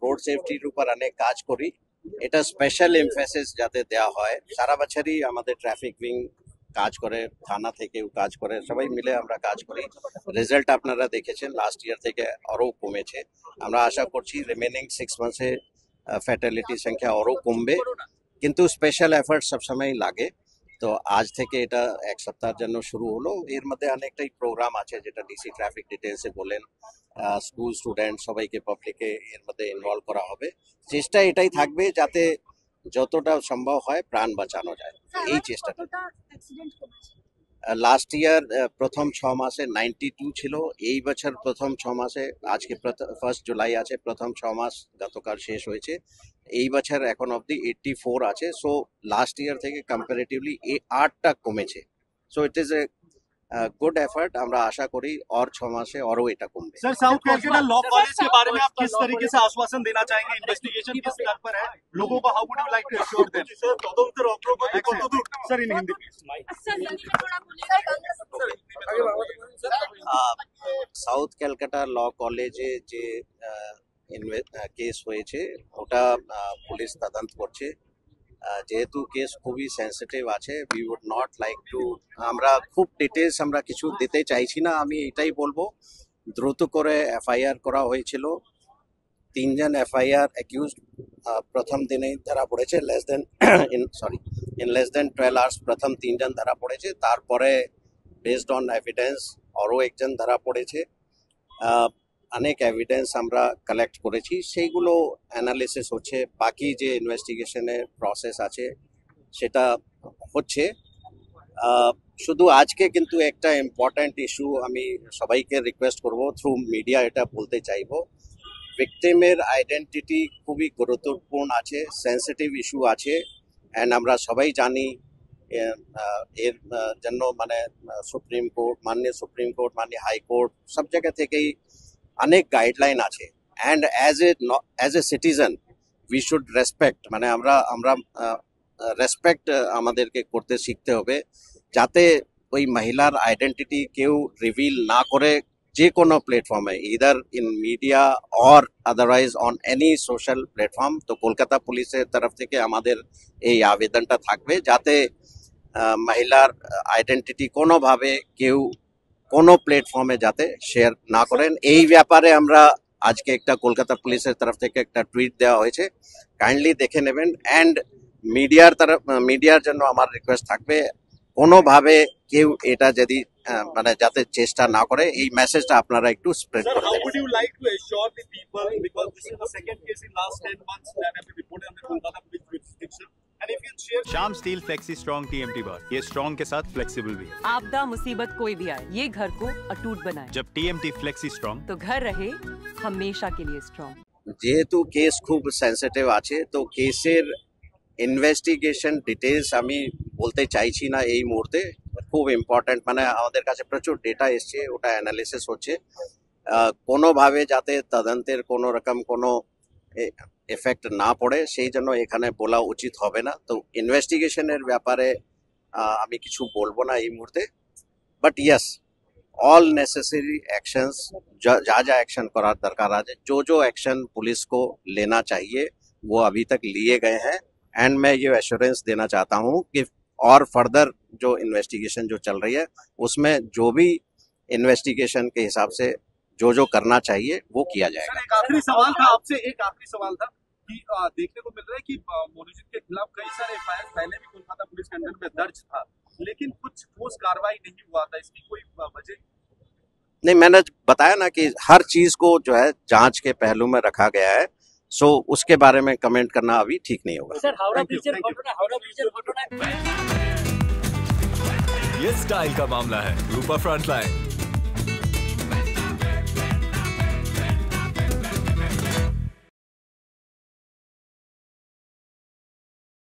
Road সেফটির উপর অনেক কাজ করি। এটা স্পেশাল এমফেসিস যাতে দেওয়া হয়। সারা বছরই আমাদের ট্রাফিক উইং কাজ করে, থানা থেকেও কাজ করে, সবাই মিলে আমরা কাজ করি। রেজাল্ট আপনারা দেখেছেন, লাস্ট ইয়ার থেকে আরও কমেছে। আমরা আশা করছি রিমেনিং 6 মাসে ফ্যাটালিটির সংখ্যা আরও কমবে, কিন্তু স্পেশাল এফার্ট সবসময় লাগে। তো আজ থেকে এটা এক সপ্তাহের জন্য শুরু হলো। এর মধ্যে অনেকটাই প্রোগ্রাম আছে, যেটা ডিসি ট্রাফিক ডিটেলসে বলেন, স্কুল স্টুডেন্ট সবাইকে পাবলিকে এর মধ্যে ইনভলভ করা হবে। চেষ্টা এটাই থাকবে যাতে যতটা সম্ভব হয় প্রাণ বাঁচানো যায়, এই চেষ্টাটা। লাস্ট ইয়ার প্রথম 6 মাসে 92 ছিল। এই বছর প্রথম 6 মাসে, আজকে 1 জুলাই আছে, প্রথম 6 মাস গতকাল শেষ হয়েছে, এই বছর এখন অবধি 84 আছে। সো লাস্ট ইয়ার থেকে কম্পারেটিভলি 8টা কমেছে। So it is a good effort. আমরা আশা করি और 6 মাসে আরও এটা কমবে। Sir, south Calcutta law college के बारे में आप किस तरीके से आश्वासन देना चाहेंगे? इन्वेस्टिगेशन किस स्तर पर है, लोगों को how would you like to assure them? Sir in Hindi South Calcutta law কলেজে যে কেস হয়েছে ওটা পুলিশ তদন্ত করছে। যেহেতু কেস খুবই সেন্সিটিভ আছে, we would not like to, আমরা খুব ডিটেলস আমরা কিছু দিতে চাইছি না। আমি এটাই বলবো, দ্রুত করে এফআইআর করা হয়েছিল। 3 জন এফআইআর অ্যাকিউজ প্রথম দিনেই ধরা পড়েছে, ইন লেস দেন 12 আওয়ার্স প্রথম 3 জন ধরা পড়েছে। তারপরে বেসড অন এভিডেন্স আরও একজন ধরা পড়েছে। অনেক এভিডেন্স আমরা কালেক্ট করেছি, সেইগুলো অ্যানালিসিস হচ্ছে। বাকি যে ইনভেস্টিগেশনের প্রসেস আছে সেটা হচ্ছে। শুধু আজকে কিন্তু একটা ইম্পর্ট্যান্ট ইস্যু আমি সবাইকে রিকোয়েস্ট করব, থ্রু মিডিয়া এটা বলতে চাইবো, ভিকটিমের আইডেন্টিটি খুবই গুরুত্বপূর্ণ আছে, সেন্সিটিভ ইস্যু আছে। অ্যান্ড আমরা সবাই জানি এর জন্য মানে সুপ্রিম কোর্ট, মাননীয় হাইকোর্ট সব জায়গা থেকেই অনেক গাইডলাইন আছে। And as a citizen we should respect, মানে আমরা রেসপেক্ট আমাদেরকে করতে শিখতে হবে, যাতে ওই মহিলার আইডেন্টিটি কেউ রিভিল না করে যে কোনো প্ল্যাটফর্মে, either in media or otherwise on any social platform. তো কলকাতা পুলিশের তরফ থেকে আমাদের এই আবেদনটা থাকবে, যাতে মহিলার আইডেন্টিটি কোনোভাবে কেউ কোনো প্ল্যাটফর্মে যাতে শেয়ার না করেন। এই ব্যাপারে আমরা আজকে একটা কলকাতা পুলিশের তরফ থেকে একটা টুইট দেওয়া হয়েছে, কাইন্ডলি দেখে নেবেন। অ্যান্ড মিডিয়ার জন্য আমার রিকোয়েস্ট থাকবে, কোনোভাবে কেউ এটা যদি মানে যাতে চেষ্টা না করে, এই মেসেজটা আপনারা একটু স্প্রেড করতে। How would you like to assure the people, because this is the second case in last 10 months that have been reported under Kolkata police jurisdiction, and if you can share शाम steel flexi strong TMT बार, ये strong के साथ flexible भी है। आपदा मुसीबत कोई भी आए, ये घर को अटूट बनाए। जब TMT फ्लेक्सी स्ट्रॉन्ग, तो घर रहे हमेशा के लिए स्ट्रॉन्ग। যেহেতু কেস খুব সেন্সিটিভ আছে, তো কেসের ইনভেস্টিগেশন ডিটেলস আমি বলতে চাইছি না এই মুহূর্তে। খুব ইম্পর্ট্যান্ট, মানে আমাদের কাছে প্রচুর ডেটা এসছে, ওটা অ্যানালিসিস হচ্ছে। কোনোভাবে যাতে তদন্তের কোনো রকম কোনো এফেক্ট না পড়ে, সেই জন্য এখানে বলা উচিত হবে না। তো ইনভেস্টিগেশনের ব্যাপারে আমি কিছু বলবো না এই মুহূর্তে। But yes, all necessary actions, जा एक्शन करा दरकार है, जो एक्शन पुलिस को लेना चाहिए वो अभी तक लिए गए हैं। एंड मैं ये एश्योरेंस देना चाहता हूँ कि और फर्दर जो इन्वेस्टिगेशन जो चल रही है उसमें जो भी इन्वेस्टिगेशन के हिसाब से जो करना चाहिए वो किया जाएगा। एक आखिरी सवाल था आपसे, कि देखने को मिल रहा है कि मोनूजित के खिलाफ कई सारे एफआईआर पहले भी कोलकाता पुलिस के अंडर में दर्ज था, लेकिन कुछ ठोस कार्रवाई नहीं हुआ था, इसकी कोई वजह? नहीं, मैंने बताया ना कि हर चीज को जो है जांच के पहलू में रखा गया है। सो उसके बारे में कमेंट करना अभी ठीक नहीं होगा। सर, हावड़ा ब्रिज ये स्टाइल का मामला है, रूपा फ्रंटलाइन।